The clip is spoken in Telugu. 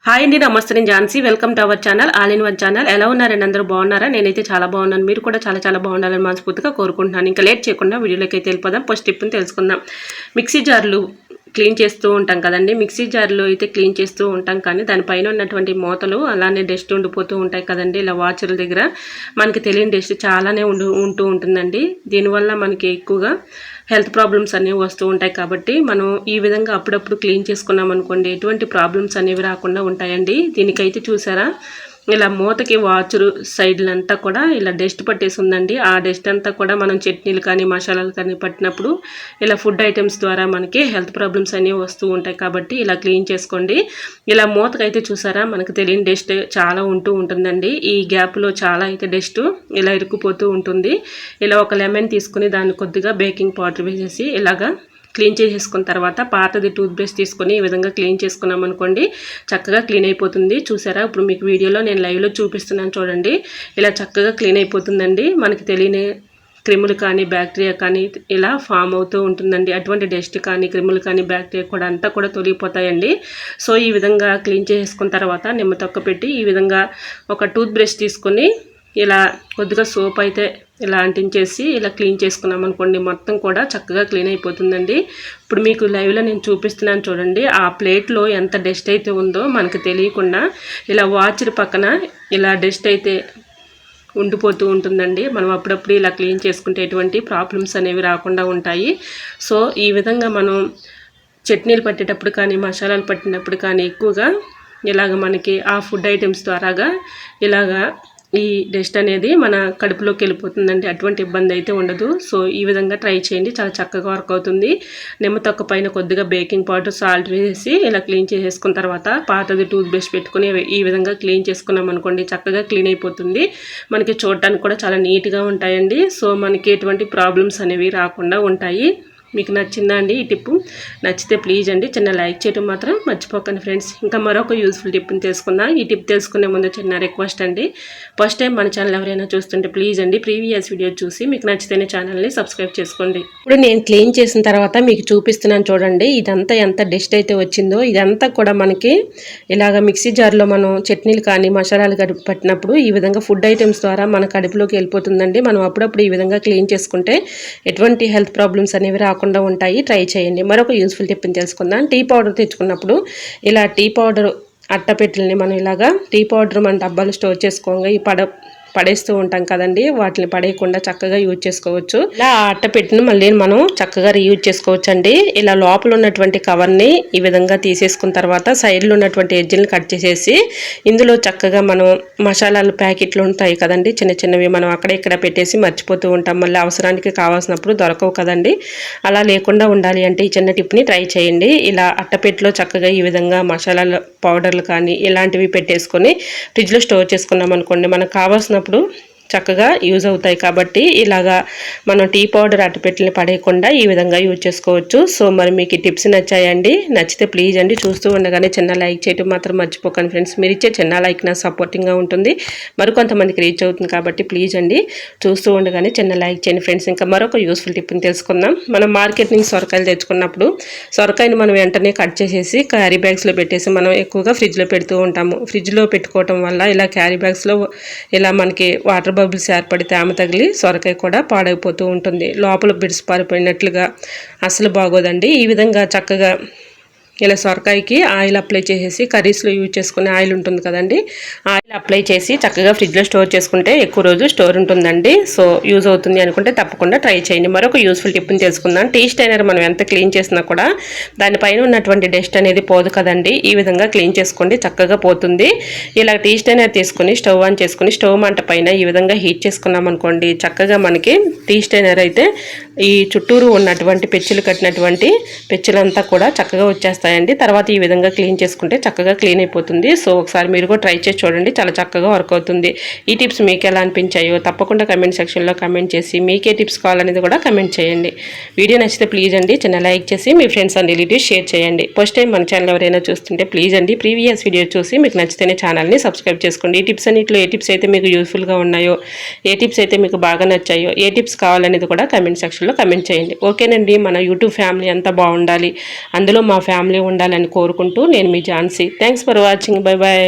హాయ్ అండి, నమస్తే. నేను Jhansi. Welcome to our channel, all in one channel. ఎలా ఉన్నారండి? అందరూ బాగున్నారా? నేనైతే చాలా బాగున్నాను. మీరు కూడా చాలా బాగుండాలని మనస్ఫూర్తిగా కోరుకుంటున్నాను. ఇంకా లేట్ చేయకుండా వీడియోలోకి అయితే వెళ్ళిపోదాం. ఫస్ట్ టిప్ని తెలుసుకుందాం. మిక్సీ జార్లు క్లీన్ చేస్తూ ఉంటాం కదండి. మిక్సీ జార్లు అయితే క్లీన్ చేస్తూ ఉంటాం, కానీ దానిపైన ఉన్నటువంటి మూతలు అలానే డస్ట్ ఉండిపోతూ ఉంటాయి కదండి. ఇలా వాచర్ల దగ్గర మనకి తెలియని డస్ట్ చాలానే ఉంటూ ఉంటుందండి. దీనివల్ల మనకి ఎక్కువగా హెల్త్ ప్రాబ్లమ్స్ అనేవి వస్తూ ఉంటాయి. కాబట్టి మనం ఈ విధంగా అప్పుడప్పుడు క్లీన్ చేసుకున్నాం అనుకోండి, ఎటువంటి ప్రాబ్లమ్స్ అనేవి రాకుండా ఉంటాయండి. దీనికైతే చూసారా, ఇలా మూతకి వాచరు సైడ్లంతా కూడా ఇలా డస్ట్ పట్టేసి ఉందండి. ఆ డస్ట్ అంతా కూడా మనం చట్నీలు కానీ మసాలాలు కానీ పట్టినప్పుడు ఇలా ఫుడ్ ఐటమ్స్ ద్వారా మనకి హెల్త్ ప్రాబ్లమ్స్ అనేవి వస్తూ ఉంటాయి. కాబట్టి ఇలా క్లీన్ చేసుకోండి. ఇలా మూతకైతే చూసారా, మనకు తెలియని డస్ట్ చాలా ఉంటుందండి. ఈ గ్యాప్లో చాలా అయితే డస్ట్ ఇలా ఇరుక్కుపోతూ ఉంటుంది. ఇలా ఒక లెమన్ తీసుకుని దాన్ని కొద్దిగా బేకింగ్ పౌడర్ వేసేసి ఇలాగా క్లీన్ చేసేసుకున్న తర్వాత పాతది టూత్ బ్రష్ తీసుకొని ఈ విధంగా క్లీన్ చేసుకున్నాం అనుకోండి, చక్కగా క్లీన్ అయిపోతుంది. చూసారా, ఇప్పుడు మీకు వీడియోలో నేను లైవ్లో చూపిస్తున్నాను చూడండి. ఇలా చక్కగా క్లీన్ అయిపోతుందండి. మనకి తెలియని క్రిములు కానీ బ్యాక్టీరియా కానీ ఇలా ఫామ్ అవుతూ ఉంటుందండి. అటువంటి డస్ట్ కానీ క్రిములు కానీ బ్యాక్టీరియా కూడా అంతా కూడా తొలగిపోతాయండి. సో ఈ విధంగా క్లీన్ చేసుకున్న తర్వాత నిమ్మ తొక్క పెట్టి ఈ విధంగా ఒక టూత్ బ్రష్ తీసుకొని ఇలా కొద్దిగా సోప్ అయితే ఇలా అంటించేసి ఇలా క్లీన్ చేసుకున్నాం అనుకోండి, మొత్తం కూడా చక్కగా క్లీన్ అయిపోతుందండి. ఇప్పుడు మీకు లైవ్లో నేను చూపిస్తున్నాను చూడండి. ఆ ప్లేట్లో ఎంత డస్ట్ అయితే ఉందో మనకు తెలియకుండా ఇలా వాచర్ పక్కన ఇలా డస్ట్ అయితే ఉండిపోతూ ఉంటుందండి. మనం అప్పుడప్పుడు ఇలా క్లీన్ చేసుకుంటే ఎటువంటి ప్రాబ్లమ్స్ అనేవి రాకుండా ఉంటాయి. సో ఈ విధంగా మనం చట్నీలు పట్టేటప్పుడు కానీ మసాలాలు పట్టినప్పుడు కానీ ఎక్కువగా ఇలాగ మనకి ఆ ఫుడ్ ఐటమ్స్ ద్వారాగా ఇలాగా ఈ డస్ట్ అనేది మన కడుపులోకి వెళ్ళిపోతుందండి. అటువంటి ఇబ్బంది అయితే ఉండదు. సో ఈ విధంగా ట్రై చేయండి, చాలా చక్కగా వర్క్ అవుతుంది. నిమ్మ తొక్క పైన కొద్దిగా బేకింగ్ పౌడర్ సాల్ట్ వేసి ఇలా క్లీన్ చేసేసుకున్న తర్వాత పాతది టూత్ బ్రష్ పెట్టుకుని ఈ విధంగా క్లీన్ చేసుకున్నాం అనుకోండి, చక్కగా క్లీన్ అయిపోతుంది. మనకి చూడటానికి కూడా చాలా నీట్గా ఉంటాయండి. సో మనకి ఎటువంటి ప్రాబ్లమ్స్ అనేవి రాకుండా ఉంటాయి. మీకు నచ్చిందా అండి ఈ టిప్పు? నచ్చితే ప్లీజ్ అండి చిన్న లైక్ చేయడం మాత్రం మర్చిపోకండి ఫ్రెండ్స్. ఇంకా మరొక యూస్ఫుల్ టిప్ని తెలుసుకుందాం. ఈ టిప్ తెలుసుకునే ముందు చిన్న రిక్వెస్ట్ అండి, ఫస్ట్ టైం మన ఛానల్ ఎవరైనా చూస్తుంటే ప్లీజ్ అండి ప్రీవియస్ వీడియో చూసి మీకు నచ్చితేనే ఛానల్ని సబ్స్క్రైబ్ చేసుకోండి. ఇప్పుడు నేను క్లీన్ చేసిన తర్వాత మీకు చూపిస్తున్నాను చూడండి. ఇదంతా ఎంత డస్ట్ అయితే వచ్చిందో ఇదంతా కూడా మనకి ఇలాగ మిక్సీ జార్లో మనం చట్నీలు కానీ మసాలాలు పట్టినప్పుడు ఈ విధంగా ఫుడ్ ఐటమ్స్ ద్వారా మన కడుపులోకి వెళ్ళిపోతుందండి. మనం అప్పుడప్పుడు ఈ విధంగా క్లీన్ చేసుకుంటే ఎటువంటి హెల్త్ ప్రాబ్లమ్స్ అనేవి రాకుండా ఉంటాయి. ట్రై చేయండి. మరొక యూస్ఫుల్ టిప్ని తెలుసుకుందాం. టీ పౌడర్ తెచ్చుకున్నప్పుడు ఇలా టీ పౌడర్ అట్టపెట్టెల్ని మనం ఇలాగా టీ పౌడర్ మన డబ్బాలు స్టోర్ చేసుకోగా ఈ పడేస్తూ ఉంటాం కదండి, వాటిని పడేయకుండా చక్కగా యూజ్ చేసుకోవచ్చు. ఇలా అట్టపెట్టిన మళ్ళీ మనం చక్కగా రీయూజ్ చేసుకోవచ్చు అండి. ఇలా లోపల ఉన్నటువంటి కవర్ని ఈ విధంగా తీసేసుకున్న తర్వాత సైడ్లో ఉన్నటువంటి ఎడ్జ్ని కట్ చేసేసి ఇందులో చక్కగా మనం మసాలాలు ప్యాకెట్లు ఉంటాయి కదండి, చిన్నవి మనం అక్కడ ఇక్కడ పెట్టేసి మర్చిపోతూ ఉంటాం. మళ్ళీ అవసరానికి కావాల్సినప్పుడు దొరకవు కదండి. అలా లేకుండా ఉండాలి అంటే ఈ చిన్న టిప్ని ట్రై చేయండి. ఇలా అట్టపెట్టెలో చక్కగా ఈ విధంగా మసాలాల పౌడర్లు కానీ ఇలాంటివి పెట్టేసుకొని ఫ్రిడ్జ్లో స్టోర్ చేసుకున్నాం అనుకోండి, మనకు కావాల్సిన చక్కగా యూజ్ అవుతాయి. కాబట్టి ఇలాగా మనం టీ పౌడర్ అట్టపెట్టెల్ని పడేయకుండా ఈ విధంగా యూజ్ చేసుకోవచ్చు. సో మరి మీకు ఈ టిప్స్ నచ్చాయండి? నచ్చితే ప్లీజ్ అండి చూస్తూ ఉండగానే చిన్న లైక్ చేయడం మాత్రం మర్చిపోకండి ఫ్రెండ్స్. మీరు ఇచ్చే చిన్న లైక్ నాకు సపోర్టింగ్గా ఉంటుంది, మరికొంతమందికి రీచ్ అవుతుంది. కాబట్టి ప్లీజ్ అండి చూస్తూ ఉండగానే చిన్న లైక్ చేయండి ఫ్రెండ్స్. ఇంకా మరొక యూస్ఫుల్ టిప్ని తెలుసుకుందాం. మనం మార్కెట్ నుంచి సొరకాయలు తెచ్చుకున్నప్పుడు సొరకాయని మనం వెంటనే కట్ చేసేసి క్యారీ బ్యాగ్స్లో పెట్టేసి మనం ఎక్కువగా ఫ్రిడ్జ్లో పెడుతూ ఉంటాము. ఫ్రిడ్జ్లో పెట్టుకోవటం వల్ల ఇలా క్యారీ బ్యాగ్స్లో ఇలా మనకి వాటర్ బబుల్స్ ఏర్పడి తేమ తగిలి సొరకాయ కూడా పాడైపోతూ ఉంటుంది. లోపల బిడ్స్ పారిపోయినట్లుగా అసలు బాగోదండి. ఈ విధంగా చక్కగా ఇలా సొరకాయకి ఆయిల్ అప్లై చేసేసి కర్రీస్లో యూజ్ చేసుకునే ఆయిల్ ఉంటుంది కదండి, ఆయిల్ అప్లై చేసి చక్కగా ఫ్రిడ్జ్లో స్టోర్ చేసుకుంటే ఎక్కువ రోజు స్టోర్ ఉంటుందండి. సో యూజ్ అవుతుంది అనుకుంటే తప్పకుండా ట్రై చేయండి. మరొక యూస్ఫుల్ టిప్ని తెలుసుకుందాం. టీ స్టైనర్ మనం ఎంత క్లీన్ చేసినా కూడా దానిపైన ఉన్నటువంటి డస్ట్ అనేది పోదు కదండి. ఈ విధంగా క్లీన్ చేసుకోండి, చక్కగా పోతుంది. ఇలా టీ స్టైనర్ తీసుకుని స్టవ్ ఆన్ చేసుకుని స్టవ్ మంట పైన ఈ విధంగా హీట్ చేసుకున్నాం అనుకోండి, చక్కగా మనకి టీ స్టైనర్ అయితే ఈ చుట్టూరు ఉన్నటువంటి పెచ్చులు కట్టినటువంటి పెచ్చులంతా కూడా చక్కగా వచ్చేస్తాయి. తర్వాత ఈ విధంగా క్లీన్ చేసుకుంటే చక్కగా క్లీన్ అయిపోతుంది. సో ఒకసారి మీరు కూడా ట్రై చేసి చూడండి, చాలా చక్కగా వర్క్ అవుతుంది. ఈ టిప్స్ మీకు ఎలా అనిపించాయో తప్పకుండా కమెంట్ సెక్షన్లో కమెంట్ చేసి మీకే టిప్స్ కావాలనేది కూడా కమెంట్ చేయండి. వీడియో నచ్చితే ప్లీజ్ అండి చిన్న లైక్ చేసి మీ ఫ్రెండ్స్ అండ్ రిలేటివ్స్ షేర్ చేయండి. ఫస్ట్ టైం మన ఛానల్ ఎవరైనా చూస్తుంటే ప్లీజ్ అండి ప్రీవియస్ వీడియో చూసి మీకు నచ్చితేనే ఛానల్ని సబ్స్క్రైబ్ చేసుకోండి. ఈ టిప్స్ అన్నింటిలో ఏ టిప్స్ అయితే మీకు యూస్ఫుల్గా ఉన్నాయో, ఏ టిప్స్ అయితే మీకు బాగా నచ్చాయో, ఏ టిప్స్ కావాలనేది కూడా కమెంట్ సెక్షన్లో బాక్స్లో కమెంట్ చేయండి. ఓకేనండి, మన యూట్యూబ్ ఫ్యామిలీ అంతా బాగుండాలి, అందులో మా ఫ్యామిలీ ఉండాలని కోరుకుంటూ నేను మీ Jhansi. Thanks for watching. Bye bye.